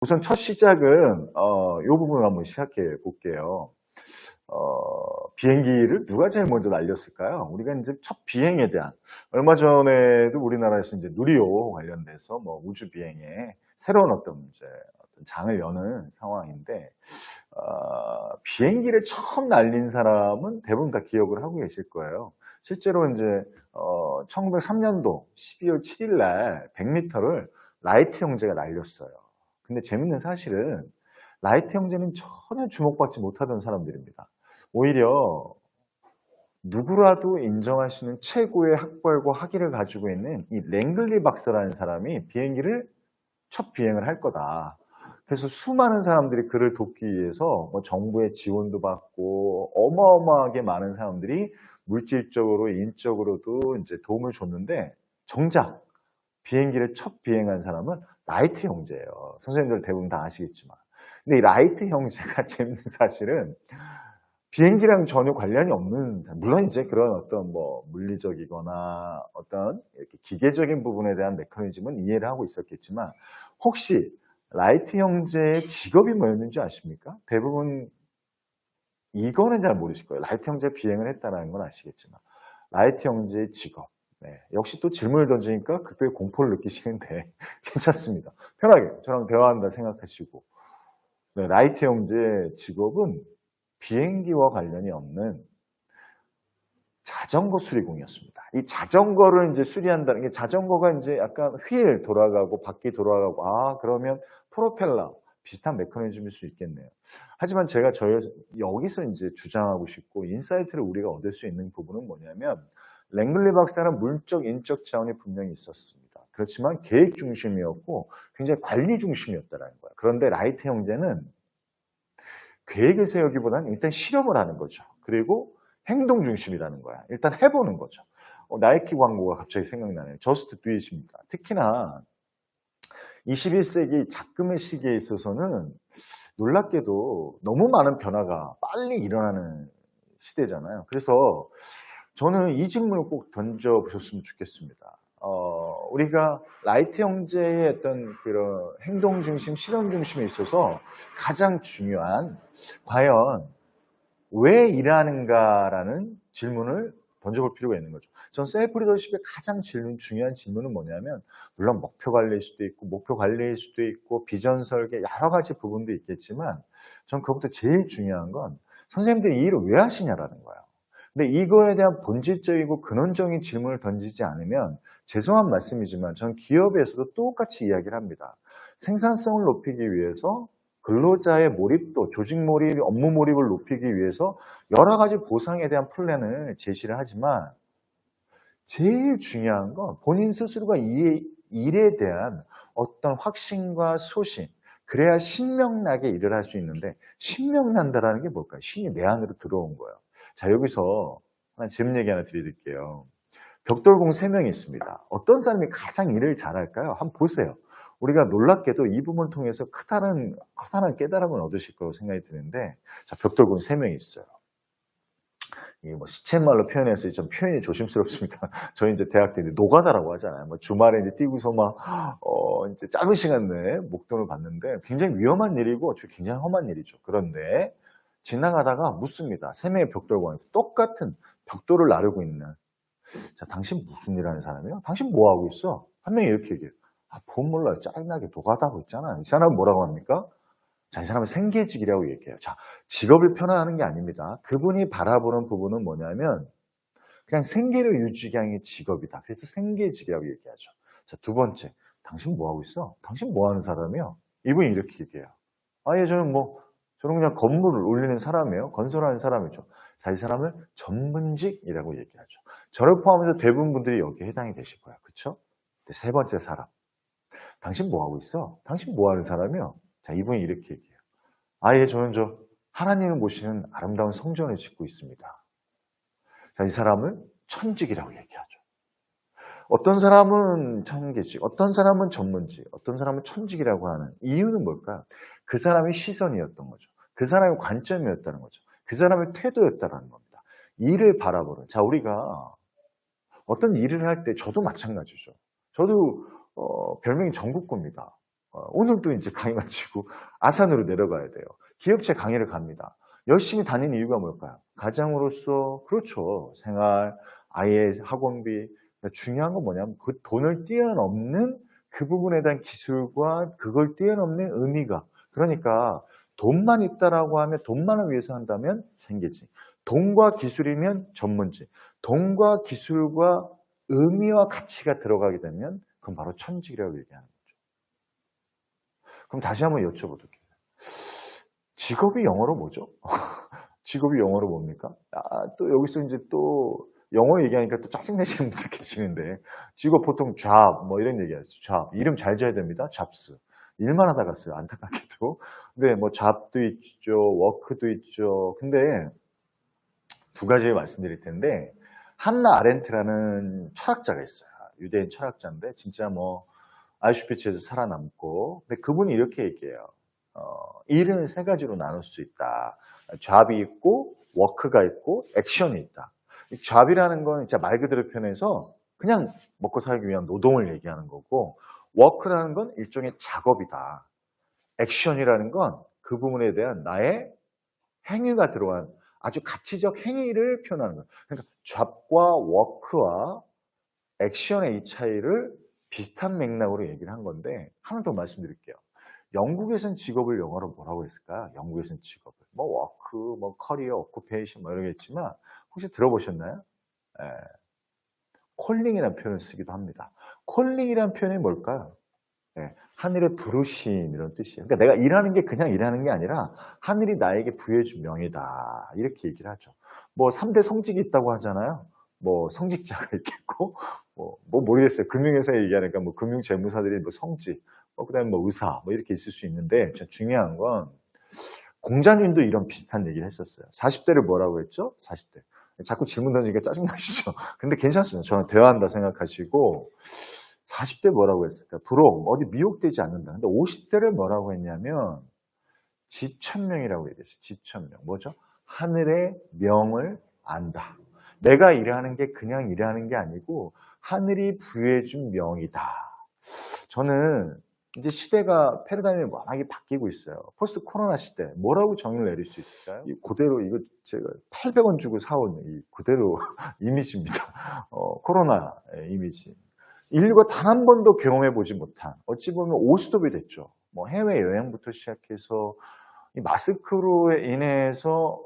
우선 첫 시작은 요 부분을 한번 시작해 볼게요. 비행기를 누가 제일 먼저 날렸을까요? 우리가 인제 첫 비행에 대한 얼마 전에도 우리나라에서 인제 누리호 관련돼서 뭐 우주 비행에 새로운 어떤 장을 여는 상황인데 비행기를 처음 날린 사람은 대부분 다 기억을 하고 계실 거예요. 실제로 인제 1903 년도 12월 7일 날 100m를 라이트 형제가 날렸어요. 근데 재밌는 사실은 라이트 형제는 전혀 주목받지 못하던 사람들입니다. 오히려 누구라도 인정할 수 있는 최고의 학벌과 학위를 가지고 있는 이 랭글리 박사라는 사람이 비행기를 첫 비행을 할 거다. 그래서 수많은 사람들이 그를 돕기 위해서 뭐 정부의 지원도 받고 어마어마하게 많은 사람들이 물질적으로 인적으로도 이제 도움을 줬는데 정작 비행기를 첫 비행한 사람은 라이트 형제예요. 선생님들 대부분 다 아시겠지만. 근데 이 라이트 형제가 재밌는 사실은 비행기랑 전혀 관련이 없는, 물론 이제 그런 어떤 뭐 물리적이거나 어떤 이렇게 기계적인 부분에 대한 메커니즘은 이해를 하고 있었겠지만, 혹시 라이트 형제의 직업이 뭐였는지 아십니까? 대부분 이거는 잘 모르실 거예요. 라이트 형제 비행을 했다는 건 아시겠지만, 라이트 형제의 직업. 네, 역시 또 질문을 던지니까 그때 공포를 느끼시는데 괜찮습니다. 편하게 저랑 대화한다 생각하시고. 네, 라이트 형제의 직업은 비행기와 관련이 없는 자전거 수리공이었습니다. 이 자전거를 이제 수리한다는 게, 자전거가 이제 약간 휠 돌아가고 바퀴 돌아가고, 그러면 프로펠러 비슷한 메커니즘일 수 있겠네요. 하지만 제가 여기서 이제 주장하고 싶고 인사이트를 우리가 얻을 수 있는 부분은 뭐냐면, 랭글리 박사는 물적, 인적 자원이 분명히 있었습니다. 그렇지만 계획 중심이었고 굉장히 관리 중심이었다는 거예요. 그런데 라이트 형제는 계획을 세우기보다는 일단 실험을 하는 거죠. 그리고 행동 중심이라는 거야. 일단 해보는 거죠. 나이키 광고가 갑자기 생각나네요. 저스트 두 잇입니다. 특히나 21세기 작금의 시기에 있어서는 놀랍게도 너무 많은 변화가 빨리 일어나는 시대잖아요. 그래서 저는 이 질문을 꼭 던져보셨으면 좋겠습니다. 우리가 라이트 형제의 어떤 그런 행동 중심, 실험 중심에 있어서 가장 중요한, 과연 왜 일하는가라는 질문을 던져볼 필요가 있는 거죠. 전 셀프 리더십의 가장 중요한 질문은 뭐냐면, 물론 목표 관리일 수도 있고, 목표 관리일 수도 있고, 비전 설계, 여러 가지 부분도 있겠지만, 전 그것보다 제일 중요한 건 선생님들이 이 일을 왜 하시냐라는 거예요. 근데 이거에 대한 본질적이고 근원적인 질문을 던지지 않으면, 죄송한 말씀이지만 전 기업에서도 똑같이 이야기를 합니다. 생산성을 높이기 위해서 근로자의 몰입도, 조직 몰입, 업무 몰입을 높이기 위해서 여러 가지 보상에 대한 플랜을 제시를 하지만, 제일 중요한 건 본인 스스로가 이 일에 대한 어떤 확신과 소신, 그래야 신명나게 일을 할 수 있는데, 신명난다라는 게 뭘까요? 신이 내 안으로 들어온 거예요. 자, 여기서 재밌는 얘기 하나 드릴게요. 벽돌공 3명이 있습니다. 어떤 사람이 가장 일을 잘할까요? 한번 보세요. 우리가 놀랍게도 이 부분을 통해서 커다란 깨달음을 얻으실 거라고 생각이 드는데, 자, 벽돌공 3명이 있어요. 이게 뭐 시쳇말로 표현해서 좀 표현이 조심스럽습니다. 저희 이제 대학 때 노가다라고 하잖아요. 뭐 주말에 이제 뛰고서 막, 이제 짧은 시간 내에 목돈을 받는데 굉장히 위험한 일이고 굉장히 험한 일이죠. 그런데 지나가다가 묻습니다. 3명의 벽돌공한테 똑같은 벽돌을 나르고 있는. 자, 당신 무슨 일 하는 사람이에요? 당신 뭐 하고 있어? 한 명이 이렇게 얘기해요. 본 몰라요. 짜증나게 노가다하고 있잖아. 이 사람은 뭐라고 합니까? 자, 이 사람은 생계직이라고 얘기해요. 자, 직업을 편안하는 게 아닙니다. 그분이 바라보는 부분은 뭐냐면, 그냥 생계를 유지하는 게 직업이다. 그래서 생계직이라고 얘기하죠. 자, 두 번째, 당신 뭐 하고 있어? 당신 뭐 하는 사람이요? 이분이 이렇게 얘기해요. 예, 저는 그냥 건물을 올리는 사람이에요. 건설하는 사람이죠. 자, 이 사람을 전문직이라고 얘기하죠. 저를 포함해서 대부분 분들이 여기에 해당이 되실 거예요. 그렇죠? 세 번째 사람. 당신 뭐 하고 있어? 당신 뭐 하는 사람이요? 자, 이분이 이렇게 얘기해요. 예, 저는 하나님을 모시는 아름다운 성전을 짓고 있습니다. 자, 이 사람을 천직이라고 얘기하죠. 어떤 사람은 천계직, 어떤 사람은 전문직, 어떤 사람은 천직이라고 하는 이유는 뭘까요? 그 사람의 시선이었던 거죠. 그 사람의 관점이었다는 거죠. 그 사람의 태도였다는 겁니다. 일을 바라보는. 자, 우리가 어떤 일을 할 때, 저도 마찬가지죠. 저도 별명이 전국구입니다. 오늘도 이제 강의 마치고 아산으로 내려가야 돼요. 기업체 강의를 갑니다. 열심히 다니는 이유가 뭘까요? 가장으로서, 그렇죠. 생활, 아이의 학원비. 중요한 건 뭐냐면 그 돈을 뛰어넘는 그 부분에 대한 기술과 그걸 뛰어넘는 의미가. 그러니까 돈만 있다라고 하면 돈만을 위해서 한다면 생계지. 돈과 기술이면 전문지. 돈과 기술과 의미와 가치가 들어가게 되면 그건 바로 천직이라고 얘기하는 거죠. 그럼 다시 한번 여쭤볼게요. 직업이 영어로 뭐죠? 직업이 영어로 뭡니까? 또 여기서 이제 또 영어 얘기하니까 또 짜증내시는 분들 계시는데, 직업 보통 job 뭐 이런 얘기 하죠. job. 이름 잘 지어야 됩니다. jobs. 일만 하다가 써요. 안타깝게도. 근데 뭐 job도 있죠. work도 있죠. 근데 두 가지 말씀드릴 텐데, 한나 아렌트라는 철학자가 있어요. 유대인 철학자인데 진짜 뭐 아우슈비츠에서 살아남고, 근데 그분이 이렇게 얘기해요. 일은 세 가지로 나눌 수 있다. job이 있고 work가 있고 액션이 있다. job이라는 건 진짜 말 그대로 표현해서 그냥 먹고 살기 위한 노동을 얘기하는 거고, work라는 건 일종의 작업이다. 액션이라는 건 그 부분에 대한 나의 행위가 들어간 아주 가치적 행위를 표현하는 거예요. 그러니까 job과 work와 액션의 이 차이를 비슷한 맥락으로 얘기를 한 건데, 하나 더 말씀드릴게요. 영국에서는 직업을 영어로 뭐라고 했을까? 영국에서는 직업을 뭐 워크, 뭐 커리어, 오쿠페이션 뭐 이러겠지만 혹시 들어보셨나요? 예, 콜링이라는 표현을 쓰기도 합니다. 콜링이라는 표현이 뭘까요? 예, 하늘의 부르심 이런 뜻이에요. 그러니까 내가 일하는 게 그냥 일하는 게 아니라 하늘이 나에게 부여해준 명예다 이렇게 얘기를 하죠. 뭐 3대 성직이 있다고 하잖아요. 뭐 성직자가 있겠고 뭐 모르겠어요. 금융회사에 얘기하니까 뭐 금융재무사들이 뭐 성직, 그다음에 뭐 의사 뭐 이렇게 있을 수 있는데, 중요한 건 공자님도 이런 비슷한 얘기를 했었어요. 40대를 뭐라고 했죠? 40대. 자꾸 질문 던지니까 짜증나시죠? 근데 괜찮습니다. 저는 대화한다 생각하시고, 40대 뭐라고 했을까? 부러움, 어디 미혹되지 않는다. 근데 50대를 뭐라고 했냐면 지천명이라고 얘기했어요. 지천명. 뭐죠? 하늘의 명을 안다. 내가 일하는 게 그냥 일하는 게 아니고 하늘이 부여해준 명이다. 저는 이제 시대가 패러다임이 워낙에 바뀌고 있어요. 포스트 코로나 시대, 뭐라고 정의를 내릴 수 있을까요? 그대로 이거 제가 800원 주고 사온 이 그대로 이미지입니다. 코로나 이미지. 인류가 단 한 번도 경험해 보지 못한, 어찌 보면 오스톱이 됐죠. 뭐 해외 여행부터 시작해서 이 마스크로 인해서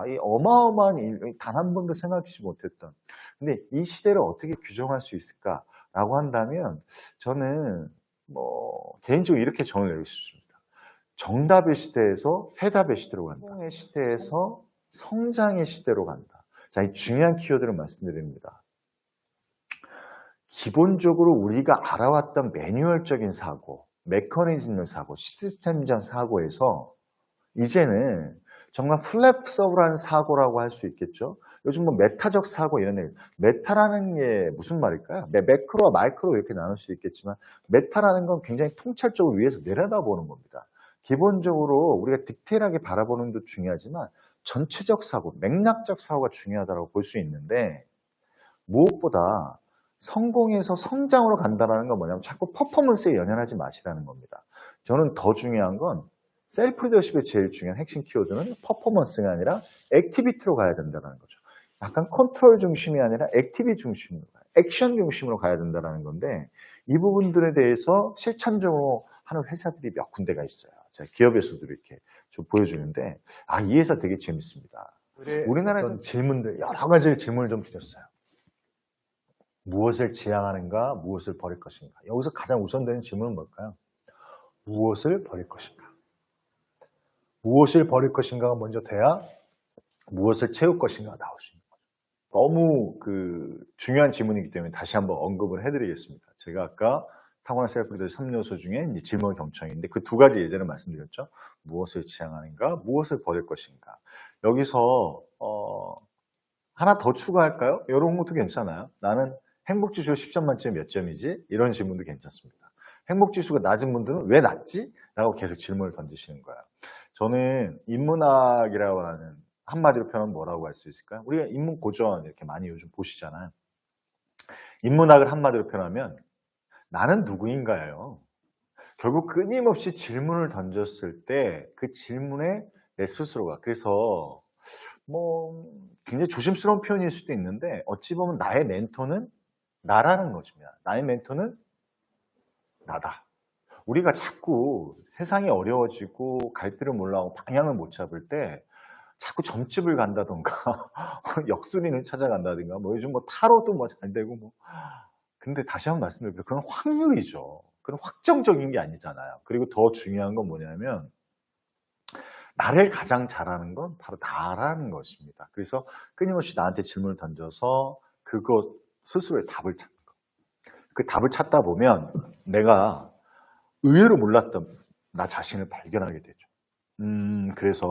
이 어마어마한 단 한 번도 생각하지 못했던. 근데 이 시대를 어떻게 규정할 수 있을까라고 한다면 저는 뭐 개인적으로 이렇게 정을 내리고 싶습니다. 정답의 시대에서 해답의 시대로 간다. 성공의 시대에서 성장의 시대로 간다. 자, 이 중요한 키워드를 말씀드립니다. 기본적으로 우리가 알아왔던 매뉴얼적인 사고, 메커니즘적 사고, 시스템적 사고에서 이제는 정말 플렉서블한 사고라고 할 수 있겠죠. 요즘 뭐 메타적 사고 이런 얘기. 메타라는 게 무슨 말일까요? 매크로와 마이크로 이렇게 나눌 수 있겠지만, 메타라는 건 굉장히 통찰적으로 위에서 내려다보는 겁니다. 기본적으로 우리가 디테일하게 바라보는 것도 중요하지만 전체적 사고, 맥락적 사고가 중요하다고 볼 수 있는데, 무엇보다 성공에서 성장으로 간다는 건 뭐냐면 자꾸 퍼포먼스에 연연하지 마시라는 겁니다. 저는 더 중요한 건 셀프 리더십의 제일 중요한 핵심 키워드는 퍼포먼스가 아니라 액티비티로 가야 된다는 거죠. 약간 컨트롤 중심이 아니라 액티비티 중심으로, 액션 중심으로 가야 된다는 건데, 이 부분들에 대해서 실천적으로 하는 회사들이 몇 군데가 있어요. 제가 기업에서도 이렇게 좀 보여주는데, 이 회사 되게 재밌습니다. 우리나라에서 질문들, 여러 가지 질문을 좀 드렸어요. 무엇을 지향하는가, 무엇을 버릴 것인가. 여기서 가장 우선되는 질문은 뭘까요? 무엇을 버릴 것인가. 무엇을 버릴 것인가가 먼저 돼야 무엇을 채울 것인가가 나올 수 있는 거죠. 너무 중요한 질문이기 때문에 다시 한번 언급을 해드리겠습니다. 제가 아까 타고난 셀프 리더십 3요소 중에 이제 질문 경청인데, 그 두 가지 예전에 말씀드렸죠. 무엇을 지향하는가, 무엇을 버릴 것인가. 여기서 하나 더 추가할까요? 이런 것도 괜찮아요. 나는 행복지수 10점 만점에 몇 점이지? 이런 질문도 괜찮습니다. 행복지수가 낮은 분들은 왜 낮지? 라고 계속 질문을 던지시는 거예요. 저는 인문학이라고 하는, 한마디로 표현하면 뭐라고 할 수 있을까요? 우리가 인문고전 이렇게 많이 요즘 보시잖아요. 인문학을 한마디로 표현하면 나는 누구인가예요. 결국 끊임없이 질문을 던졌을 때 그 질문에 내 스스로가 그래서 뭐 굉장히 조심스러운 표현일 수도 있는데 어찌 보면 나의 멘토는 나라는 것입니다. 나의 멘토는 나다. 우리가 자꾸 세상이 어려워지고 갈 길을 몰라하고 방향을 못 잡을 때 자꾸 점집을 간다던가 역순이를 찾아간다든가 뭐 요즘 뭐 타로도 뭐 잘 되고 뭐 근데 다시 한번 말씀드릴게요. 그건 확률이죠. 그건 확정적인 게 아니잖아요. 그리고 더 중요한 건 뭐냐면 나를 가장 잘하는 건 바로 나라는 것입니다. 그래서 끊임없이 나한테 질문을 던져서 그것 스스로의 답을 찾는 거. 그 답을 찾다 보면 내가 의외로 몰랐던 나 자신을 발견하게 되죠. 그래서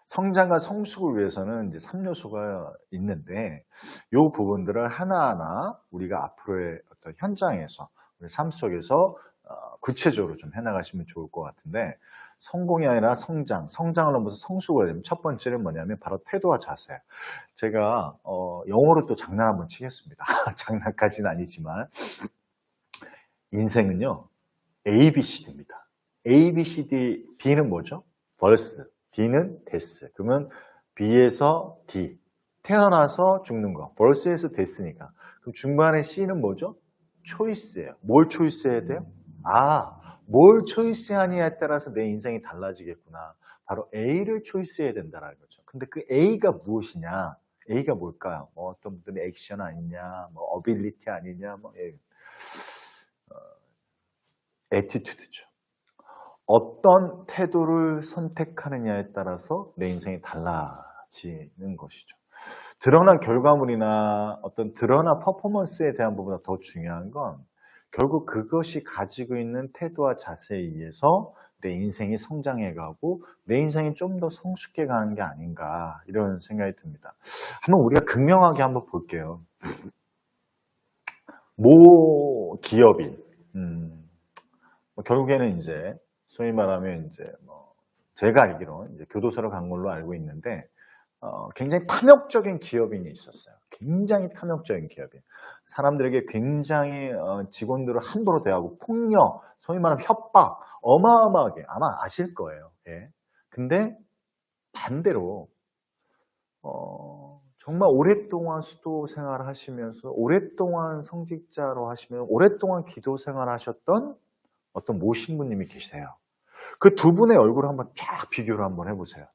성장과 성숙을 위해서는 이제 3요소가 있는데 이 부분들을 하나하나 우리가 앞으로의 어떤 현장에서 우리 삶 속에서 구체적으로 좀 해나가시면 좋을 것 같은데 성공이 아니라 성장을 넘어서 성숙을 되면 첫 번째는 뭐냐면 바로 태도와 자세. 제가 영어로 또 장난 한번 치겠습니다. 장난까지는 아니지만 인생은요 A, B, C, D입니다. A, B, C, D, B는 뭐죠? 벌스, D는 데스. 그러면 B에서 D. 태어나서 죽는 거. 벌스에서 데스니까. 그럼 중간에 C는 뭐죠? 초이스예요. 뭘 초이스해야 돼요? 뭘 초이스하느냐에 따라서 내 인생이 달라지겠구나. 바로 A를 초이스해야 된다는 거죠. 근데 그 A가 무엇이냐? A가 뭘까요? 뭐 어떤 분들은 액션 아니냐, 뭐 어빌리티 아니냐, 뭐 애티튜드죠. 어떤 태도를 선택하느냐에 따라서 내 인생이 달라지는 것이죠. 드러난 결과물이나 어떤 드러난 퍼포먼스에 대한 부분보다 더 중요한 건 결국 그것이 가지고 있는 태도와 자세에 의해서 내 인생이 성장해가고 내 인생이 좀 더 성숙해 가는 게 아닌가 이런 생각이 듭니다. 한번 우리가 극명하게 한번 볼게요. 모 기업인 결국에는 이제 소위 말하면 이제 뭐 제가 알기로는 이제 교도소를 간 걸로 알고 있는데 굉장히 탐욕적인 기업인이 있었어요. 굉장히 탐욕적인 기업인. 사람들에게 굉장히 직원들을 함부로 대하고 폭력, 소위 말하면 협박, 어마어마하게 아마 아실 거예요. 예. 근데 반대로 정말 오랫동안 수도 생활을 하시면서 오랫동안 성직자로 하시면 오랫동안 기도 생활을 하셨던 어떤 모 신부님이 계세요. 그 두 분의 얼굴을 한번 쫙 비교를 한번 해보세요.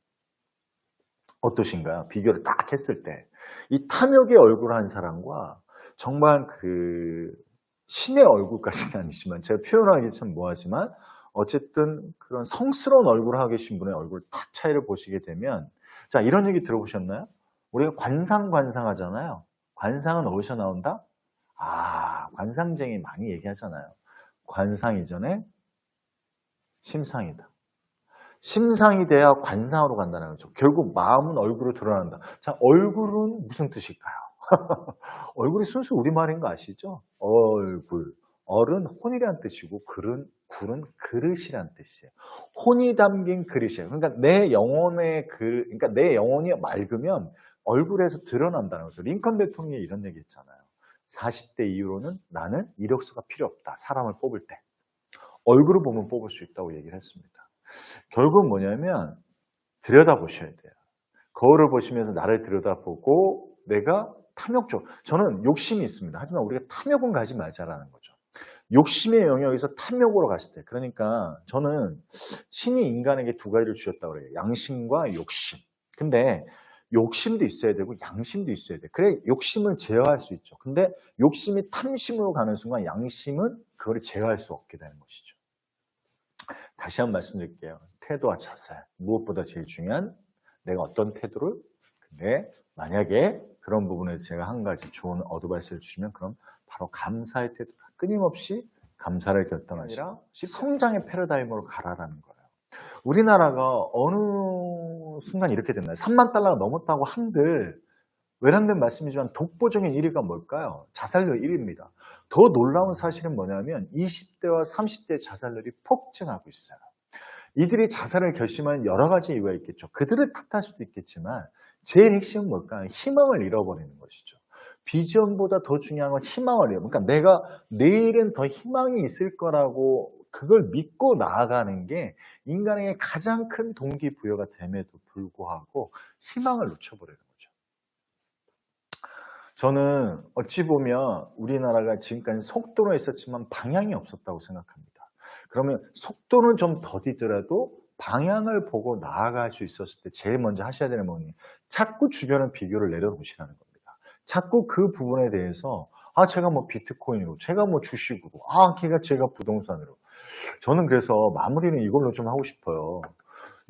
어떠신가요? 비교를 딱 했을 때. 이 탐욕의 얼굴을 한 사람과 정말 그 신의 얼굴까지는 아니지만 제가 표현하기 참 뭐하지만 어쨌든 그런 성스러운 얼굴을 하고 계신 분의 얼굴 딱 차이를 보시게 되면 자 이런 얘기 들어보셨나요? 우리가 관상하잖아요. 관상은 어디서 나온다? 관상쟁이 많이 얘기하잖아요. 관상 이전에 심상이다. 심상이 돼야 관상으로 간다는 거죠. 결국 마음은 얼굴로 드러난다. 자, 얼굴은 무슨 뜻일까요? 얼굴이 순수 우리말인 거 아시죠? 얼굴. 얼은 혼이란 뜻이고 굴은 그릇이란 뜻이에요. 혼이 담긴 그릇이에요. 그러니까 내 영혼의 그러니까 내 영혼이 맑으면 얼굴에서 드러난다는 거죠. 링컨 대통령이 이런 얘기 했잖아요. 40대 이후로는 나는 이력서가 필요 없다. 사람을 뽑을 때. 얼굴을 보면 뽑을 수 있다고 얘기를 했습니다. 결국은 뭐냐면 들여다보셔야 돼요. 거울을 보시면서 나를 들여다보고 내가 탐욕적, 저는 욕심이 있습니다. 하지만 우리가 탐욕은 가지 말자라는 거죠. 욕심의 영역에서 탐욕으로 갔을 때, 그러니까 저는 신이 인간에게 두 가지를 주셨다고 그래요. 양심과 욕심. 근데 욕심도 있어야 되고 양심도 있어야 돼. 그래 욕심을 제어할 수 있죠. 근데 욕심이 탐심으로 가는 순간 양심은 그걸 제어할 수 없게 되는 것이죠. 다시 한번 말씀드릴게요. 태도와 자세. 무엇보다 제일 중요한 내가 어떤 태도를 근데 만약에 그런 부분에 제가 한 가지 좋은 어드바이스를 주시면 그럼 바로 감사의 태도다. 끊임없이 감사를 결단하시라. 성장의 패러다임으로 가라라는 거예요. 우리나라가 어느 순간 이렇게 됐나요? 3만 달러가 넘었다고 한들 외람된 말씀이지만 독보적인 1위가 뭘까요? 자살률 1위입니다. 더 놀라운 사실은 뭐냐면 20대와 30대 자살률이 폭증하고 있어요. 이들이 자살을 결심한 여러 가지 이유가 있겠죠. 그들을 탓할 수도 있겠지만 제일 핵심은 뭘까요? 희망을 잃어버리는 것이죠. 비전보다 더 중요한 건 희망을 잃어버리는 그러니까 내가 내일은 더 희망이 있을 거라고 그걸 믿고 나아가는 게 인간에게 가장 큰 동기부여가 됨에도 불구하고 희망을 놓쳐버리는 거죠. 저는 어찌 보면 우리나라가 지금까지 속도로 했었지만 방향이 없었다고 생각합니다. 그러면 속도는 좀 더디더라도 방향을 보고 나아갈 수 있었을 때 제일 먼저 하셔야 되는 건 자꾸 주변의 비교를 내려놓으시라는 겁니다. 자꾸 그 부분에 대해서 제가 뭐 비트코인으로, 제가 뭐 주식으로, 제가 부동산으로. 저는 그래서 마무리는 이걸로 좀 하고 싶어요.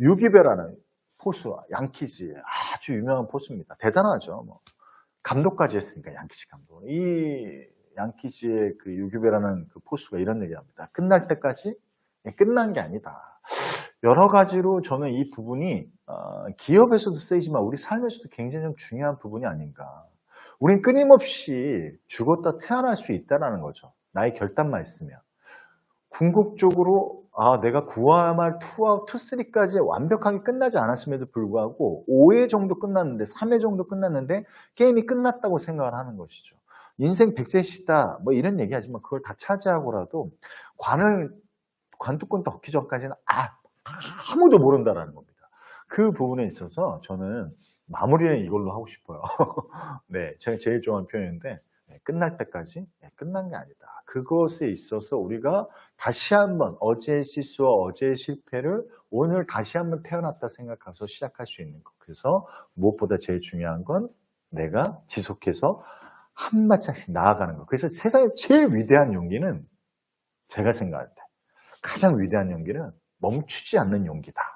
유기베라는 포수, 양키즈 아주 유명한 포수입니다. 대단하죠. 뭐. 감독까지 했으니까 양키즈 감독. 이 양키즈의 그 유기베라는 그 포수가 이런 얘기합니다. 끝날 때까지 끝난 게 아니다. 여러 가지로 저는 이 부분이 기업에서도 쓰이지만 우리 삶에서도 굉장히 좀 중요한 부분이 아닌가. 우린 끊임없이 죽었다 태어날 수 있다는 거죠. 나의 결단만 있으면. 궁극적으로 내가 9화 말 2아웃 2-3까지 완벽하게 끝나지 않았음에도 불구하고 5회 정도 끝났는데 3회 정도 끝났는데 게임이 끝났다고 생각을 하는 것이죠. 인생 100세시다 뭐 이런 얘기하지만 그걸 다 차지하고라도 관뚜껑 덮기 전까지는 아무도 모른다라는 겁니다. 그 부분에 있어서 저는 마무리는 이걸로 하고 싶어요. 네, 제가 제일 좋아하는 표현인데 끝날 때까지 끝난 게 아니다. 그것에 있어서 우리가 다시 한번 어제의 실수와 어제의 실패를 오늘 다시 한번 태어났다 생각해서 시작할 수 있는 것. 그래서 무엇보다 제일 중요한 건 내가 지속해서 한 발짝씩 나아가는 것. 그래서 세상에 제일 위대한 용기는 제가 생각할 때 가장 위대한 용기는 멈추지 않는 용기다.